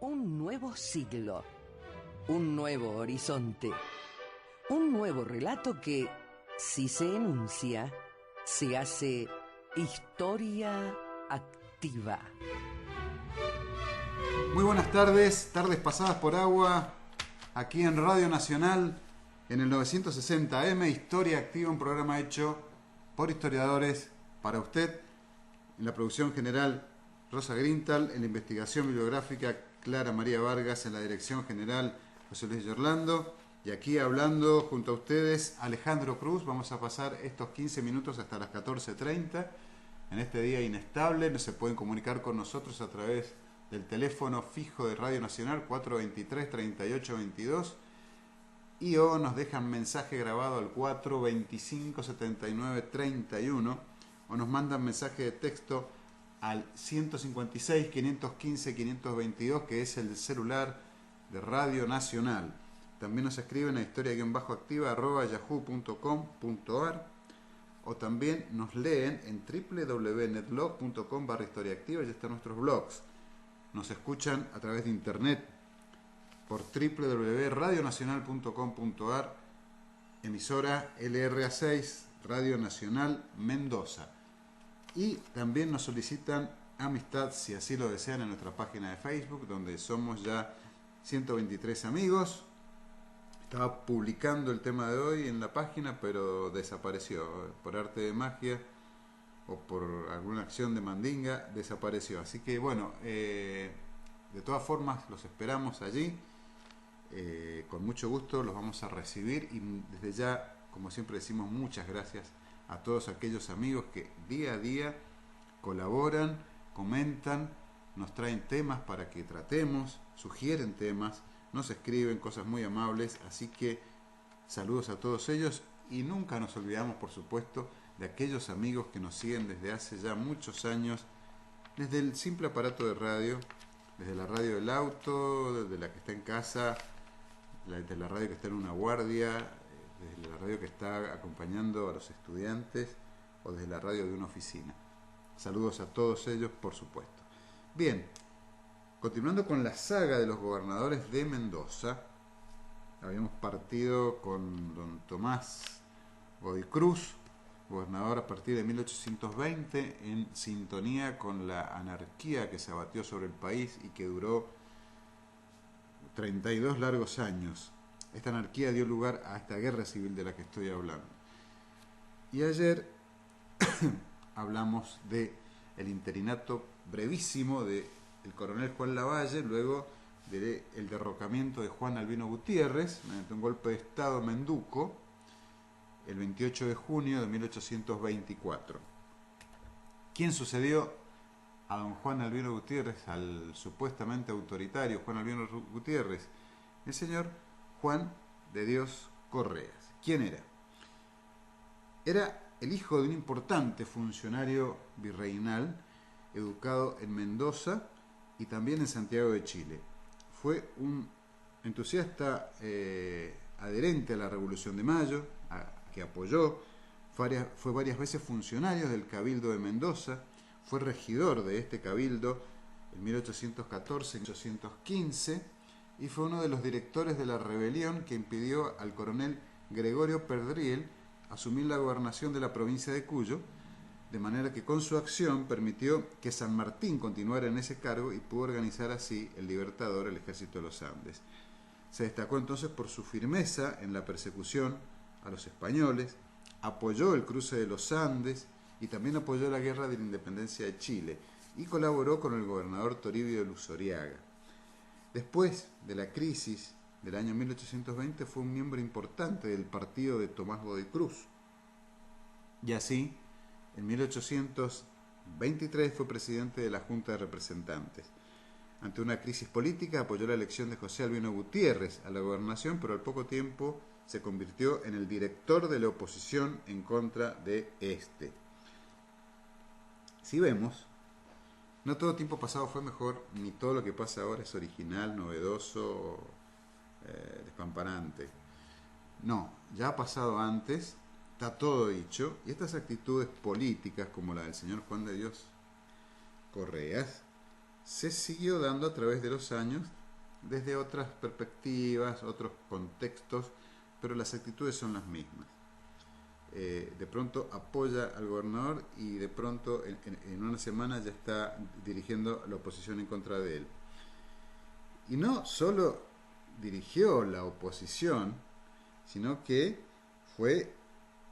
Un nuevo siglo, un nuevo horizonte, un nuevo relato que, si se enuncia, se hace historia activa. Muy buenas tardes, tardes pasadas por agua, aquí en Radio Nacional, en el 960 AM, Historia Activa, un programa hecho por historiadores para usted, en la producción general Rosa Grintal, en la investigación bibliográfica Clara María Vargas, en la dirección general José Luis Yorlando, y aquí hablando junto a ustedes Alejandro Cruz. Vamos a pasar estos 15 minutos hasta las 14:30 en este día inestable. No se pueden comunicar con nosotros a través del teléfono fijo de Radio Nacional 423-3822 y o nos dejan mensaje grabado al 425-7931 o nos mandan mensaje de texto al 156-515-522, que es el celular de Radio Nacional. También nos escriben a historia-activa@yahoo.com.ar o también nos leen en www.netblog.com/historiaactiva. Ya están nuestros blogs. Nos escuchan a través de internet por www.radionacional.com.ar, emisora LRA6, Radio Nacional Mendoza. Y también nos solicitan amistad, si así lo desean, en nuestra página de Facebook, donde somos ya 123 amigos. Estaba publicando el tema de hoy en la página, pero desapareció. Por arte de magia o por alguna acción de mandinga, desapareció. Así que bueno, de todas formas los esperamos allí. Con mucho gusto los vamos a recibir y desde ya, como siempre decimos, muchas gracias a todos aquellos amigos que día a día colaboran, comentan, nos traen temas para que tratemos, sugieren temas, nos escriben cosas muy amables, así que saludos a todos ellos y nunca nos olvidamos, por supuesto, de aquellos amigos que nos siguen desde hace ya muchos años, desde el simple aparato de radio, desde la radio del auto, desde la que está en casa, desde la radio que está en una guardia, desde la radio que está acompañando a los estudiantes o desde la radio de una oficina. Saludos a todos ellos, por supuesto. Bien, continuando con la saga de los gobernadores de Mendoza, habíamos partido con don Tomás Godoy Cruz, gobernador a partir de 1820, en sintonía con la anarquía que se abatió sobre el país y que duró 32 largos años. Esta anarquía dio lugar a esta guerra civil de la que estoy hablando. Y ayer hablamos de el interinato brevísimo de el coronel Juan Lavalle, luego del derrocamiento de Juan Albino Gutiérrez mediante un golpe de estado en Menduco el 28 de junio de 1824. ¿Quién sucedió a don Juan Albino Gutiérrez, al supuestamente autoritario Juan Albino Gutiérrez? El señor Juan de Dios Correas. ¿Quién era? Era el hijo de un importante funcionario virreinal, educado en Mendoza y también en Santiago de Chile. Fue un entusiasta adherente a la Revolución de Mayo, que apoyó, fue varias veces funcionario del Cabildo de Mendoza, fue regidor de este cabildo en 1814 y 1815, y fue uno de los directores de la rebelión que impidió al coronel Gregorio Perdriel asumir la gobernación de la provincia de Cuyo, de manera que con su acción permitió que San Martín continuara en ese cargo y pudo organizar así el Libertador, el Ejército de los Andes. Se destacó entonces por su firmeza en la persecución a los españoles, apoyó el cruce de los Andes y también apoyó la guerra de la independencia de Chile y colaboró con el gobernador Toribio de Luzuriaga. Después de la crisis del año 1820 fue un miembro importante del partido de Tomás Godoy Cruz. Y así, en 1823 fue presidente de la Junta de Representantes. Ante una crisis política apoyó la elección de José Albino Gutiérrez a la gobernación, pero al poco tiempo se convirtió en el director de la oposición en contra de este. Si vemos, no todo tiempo pasado fue mejor, ni todo lo que pasa ahora es original, novedoso, despampanante. No, ya ha pasado antes, está todo dicho, y estas actitudes políticas, como la del señor Juan de Dios Correas, se siguió dando a través de los años desde otras perspectivas, otros contextos, pero las actitudes son las mismas. De pronto apoya al gobernador y de pronto en una semana ya está dirigiendo la oposición en contra de él. Y no solo dirigió la oposición, sino que fue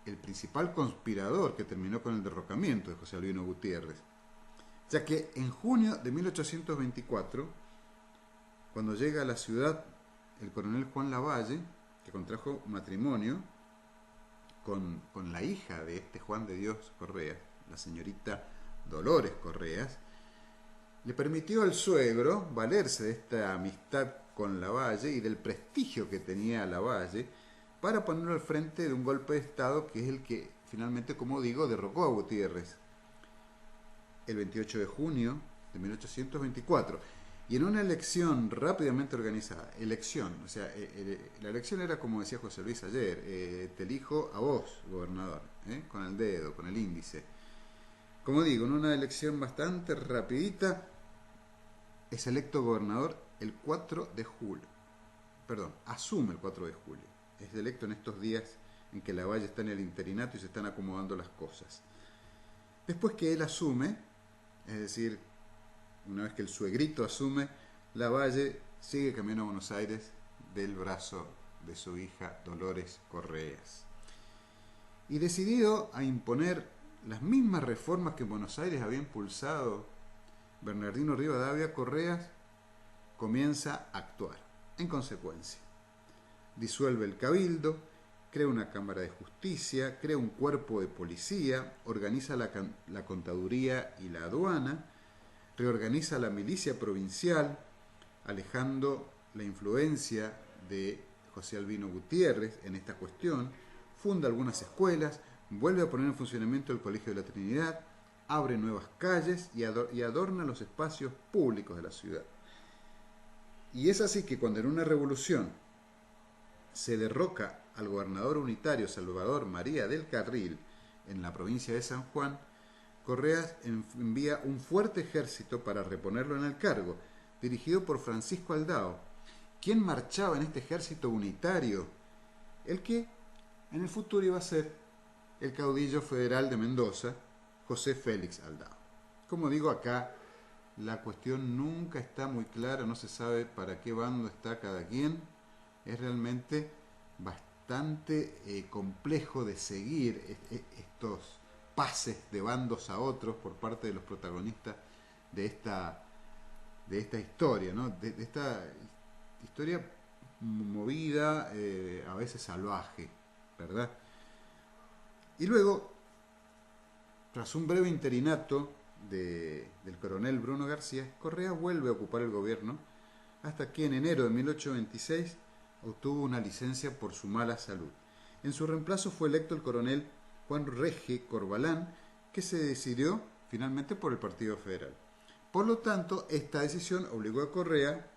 el principal conspirador que terminó con el derrocamiento de José Albino Gutiérrez, ya que en junio de 1824, cuando llega a la ciudad el coronel Juan Lavalle, que contrajo matrimonio con la hija de este Juan de Dios Correas, la señorita Dolores Correas, le permitió al suegro valerse de esta amistad con Lavalle y del prestigio que tenía Lavalle para ponerlo al frente de un golpe de Estado que es el que finalmente, como digo, derrocó a Gutiérrez el 28 de junio de 1824. Y en una elección rápidamente organizada, la elección era como decía José Luis ayer, te elijo a vos, gobernador, con el dedo, con el índice. Como digo, en una elección bastante rapidita, es electo gobernador el 4 de julio. Perdón, asume el 4 de julio. Es electo en estos días en que Lavalle está en el interinato y se están acomodando las cosas. Después que él asume, es decir, una vez que el suegrito asume, Lavalle sigue camino a Buenos Aires del brazo de su hija Dolores Correas. Y decidido a imponer las mismas reformas que en Buenos Aires había impulsado Bernardino Rivadavia, Correas comienza a actuar. En consecuencia, disuelve el cabildo, crea una cámara de justicia, crea un cuerpo de policía, organiza la contaduría y la aduana, reorganiza la milicia provincial, alejando la influencia de José Albino Gutiérrez en esta cuestión, funda algunas escuelas, vuelve a poner en funcionamiento el Colegio de la Trinidad, abre nuevas calles y adorna los espacios públicos de la ciudad. Y es así que cuando en una revolución se derroca al gobernador unitario Salvador María del Carril en la provincia de San Juan, Correas envía un fuerte ejército para reponerlo en el cargo, dirigido por Francisco Aldao. ¿Quién marchaba en este ejército unitario? El que en el futuro iba a ser el caudillo federal de Mendoza, José Félix Aldao. Como digo, acá la cuestión nunca está muy clara, no se sabe para qué bando está cada quien. Es realmente bastante complejo de seguir estos pases de bandos a otros por parte de los protagonistas de esta historia, ¿no? de esta historia movida, a veces salvaje, ¿verdad? Y luego, tras un breve interinato del coronel Bruno García, Correa vuelve a ocupar el gobierno hasta que en enero de 1826 obtuvo una licencia por su mala salud. En su reemplazo fue electo el coronel Juan Rege Corbalán, que se decidió finalmente por el Partido Federal. Por lo tanto, esta decisión obligó a Correa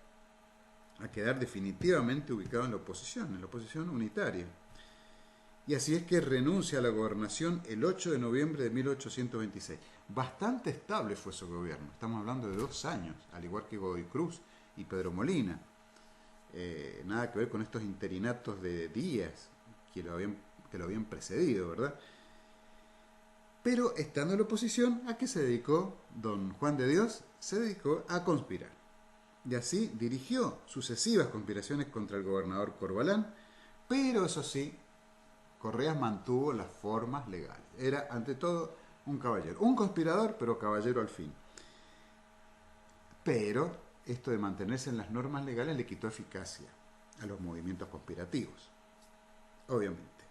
a quedar definitivamente ubicado en la oposición unitaria. Y así es que renuncia a la gobernación el 8 de noviembre de 1826. Bastante estable fue su gobierno, estamos hablando de 2 años, al igual que Godoy Cruz y Pedro Molina. Nada que ver con estos interinatos de días que lo habían precedido, ¿verdad? Pero estando en la oposición, ¿a qué se dedicó don Juan de Dios? Se dedicó a conspirar. Y así dirigió sucesivas conspiraciones contra el gobernador Corbalán, pero eso sí, Correas mantuvo las formas legales. Era, ante todo, un caballero. Un conspirador, pero caballero al fin. Pero esto de mantenerse en las normas legales le quitó eficacia a los movimientos conspirativos, obviamente.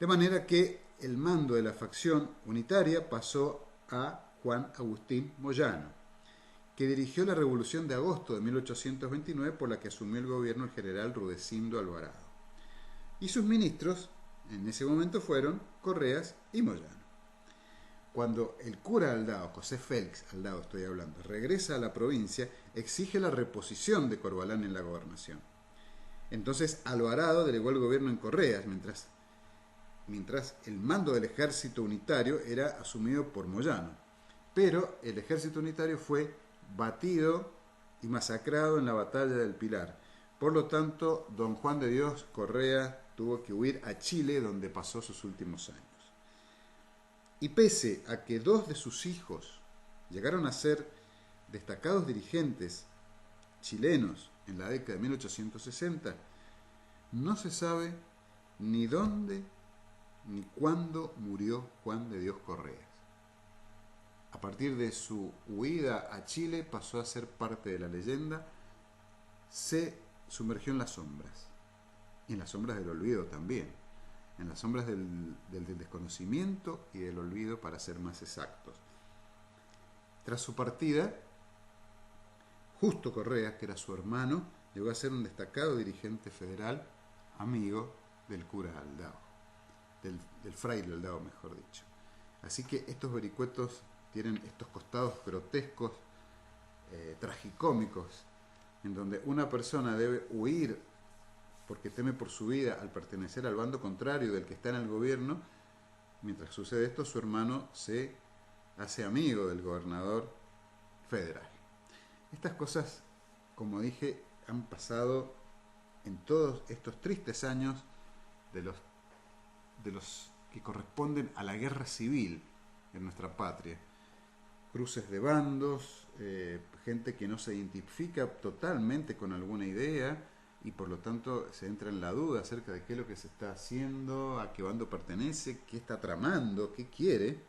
De manera que el mando de la facción unitaria pasó a Juan Agustín Moyano, que dirigió la Revolución de Agosto de 1829, por la que asumió el gobierno el general Rudecindo Alvarado. Y sus ministros en ese momento fueron Correas y Moyano. Cuando el cura Aldao, José Félix Aldao estoy hablando, regresa a la provincia, exige la reposición de Corbalán en la gobernación. Entonces Alvarado delegó el gobierno en Correas, mientras el mando del ejército unitario era asumido por Moyano. Pero el ejército unitario fue batido y masacrado en la batalla del Pilar. Por lo tanto, don Juan de Dios Correa tuvo que huir a Chile, donde pasó sus últimos años. Y pese a que 2 de sus hijos llegaron a ser destacados dirigentes chilenos en la década de 1860, no se sabe ni dónde ni cuándo murió Juan de Dios Correa. A partir de su huida a Chile pasó a ser parte de la leyenda, se sumergió en las sombras, y en las sombras del olvido también, en las sombras del desconocimiento y del olvido, para ser más exactos. Tras su partida, Justo Correa, que era su hermano, llegó a ser un destacado dirigente federal, amigo del cura Aldao, del fraile Aldao, mejor dicho. Así que estos vericuetos tienen estos costados grotescos, tragicómicos, en donde una persona debe huir porque teme por su vida al pertenecer al bando contrario del que está en el gobierno. Mientras sucede esto, su hermano se hace amigo del gobernador federal. Estas cosas, como dije, han pasado en todos estos tristes años de los que corresponden a la guerra civil en nuestra patria. Cruces de bandos, gente que no se identifica totalmente con alguna idea y por lo tanto se entra en la duda acerca de qué es lo que se está haciendo, a qué bando pertenece, qué está tramando, qué quiere.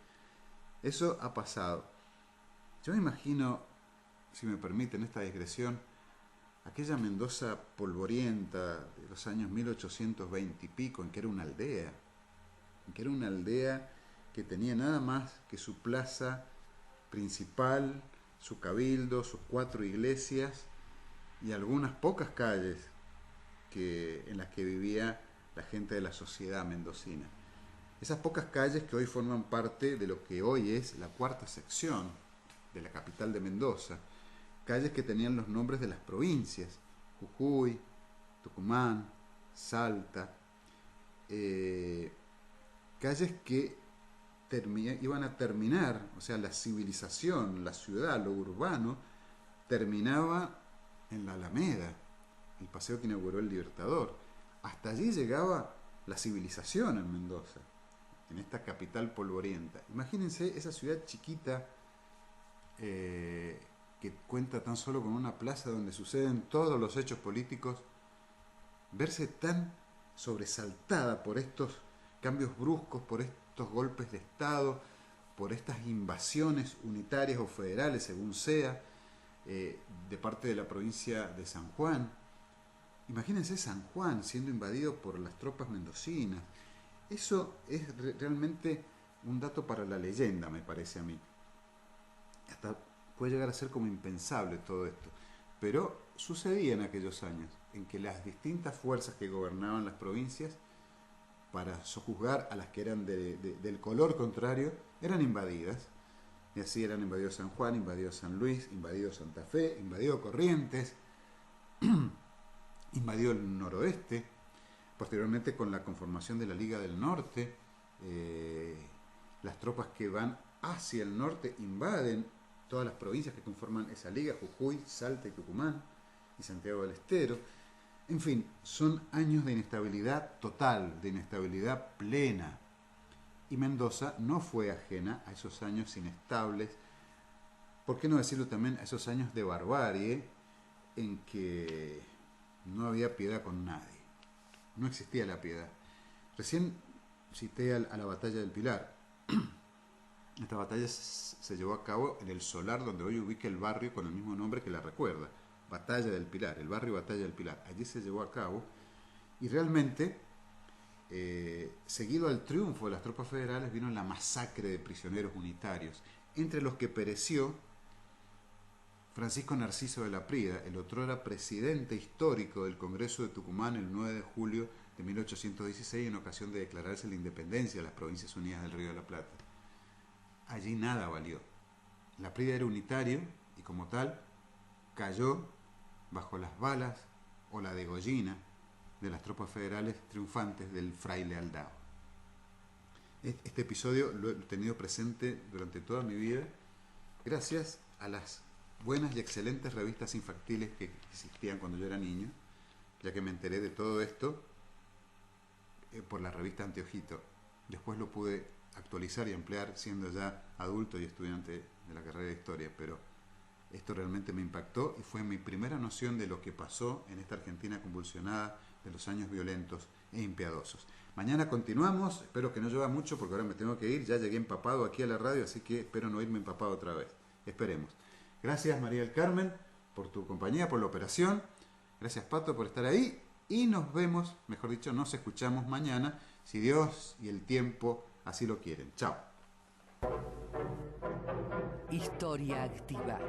Eso ha pasado. Yo me imagino, si me permiten esta digresión, aquella Mendoza polvorienta de los años 1820 y pico, en que era una aldea, que tenía nada más que su plaza principal, su cabildo, sus 4 iglesias y algunas pocas calles en las que vivía la gente de la sociedad mendocina. Esas pocas calles que hoy forman parte de lo que hoy es la 4ª sección de la capital de Mendoza, calles que tenían los nombres de las provincias: Jujuy, Tucumán, Salta, calles que iban a terminar, o sea, la civilización, la ciudad, lo urbano, terminaba en la Alameda, el paseo que inauguró el Libertador. Hasta allí llegaba la civilización en Mendoza, en esta capital polvorienta. Imagínense esa ciudad chiquita, que cuenta tan solo con una plaza donde suceden todos los hechos políticos, verse tan sobresaltada por estos cambios bruscos, por estos golpes de Estado, por estas invasiones unitarias o federales, según sea, de parte de la provincia de San Juan. Imagínense San Juan siendo invadido por las tropas mendocinas. Eso es realmente un dato para la leyenda, me parece a mí. Hasta puede llegar a ser como impensable todo esto. Pero sucedía en aquellos años, en que las distintas fuerzas que gobernaban las provincias, para sojuzgar a las que eran del color contrario, eran invadidas. Y así eran invadidos San Juan, invadidos San Luis, invadidos Santa Fe, invadido Corrientes, invadió el noroeste. Posteriormente, con la conformación de la Liga del Norte, las tropas que van hacia el norte invaden todas las provincias que conforman esa liga: Jujuy, Salta y Tucumán, y Santiago del Estero. En fin, son años de inestabilidad total, de inestabilidad plena. Y Mendoza no fue ajena a esos años inestables, ¿por qué no decirlo también a esos años de barbarie en que no había piedad con nadie? No existía la piedad. Recién cité a la batalla del Pilar. Esta batalla se llevó a cabo en el solar donde hoy ubica el barrio con el mismo nombre que la recuerda: Batalla del Pilar, el barrio Batalla del Pilar. Allí se llevó a cabo y realmente, seguido al triunfo de las tropas federales, vino la masacre de prisioneros unitarios, entre los que pereció Francisco Narciso de la Prida, el otrora presidente histórico del Congreso de Tucumán, el 9 de julio de 1816, en ocasión de declararse la independencia de las Provincias Unidas del Río de la Plata. Allí nada valió. La Prida era unitario y, como tal, cayó bajo las balas o la degollina de las tropas federales triunfantes del fraile Aldao. Este episodio lo he tenido presente durante toda mi vida, gracias a las buenas y excelentes revistas infantiles que existían cuando yo era niño, ya que me enteré de todo esto por la revista Anteojito. Después lo pude actualizar y ampliar siendo ya adulto y estudiante de la carrera de Historia, pero esto realmente me impactó y fue mi primera noción de lo que pasó en esta Argentina convulsionada de los años violentos e impiadosos. Mañana continuamos, espero que no llueva mucho porque ahora me tengo que ir, ya llegué empapado aquí a la radio, así que espero no irme empapado otra vez. Esperemos. Gracias María del Carmen por tu compañía, por la operación. Gracias Pato por estar ahí y nos vemos, mejor dicho, nos escuchamos mañana, si Dios y el tiempo así lo quieren. Chao. Historia Activa.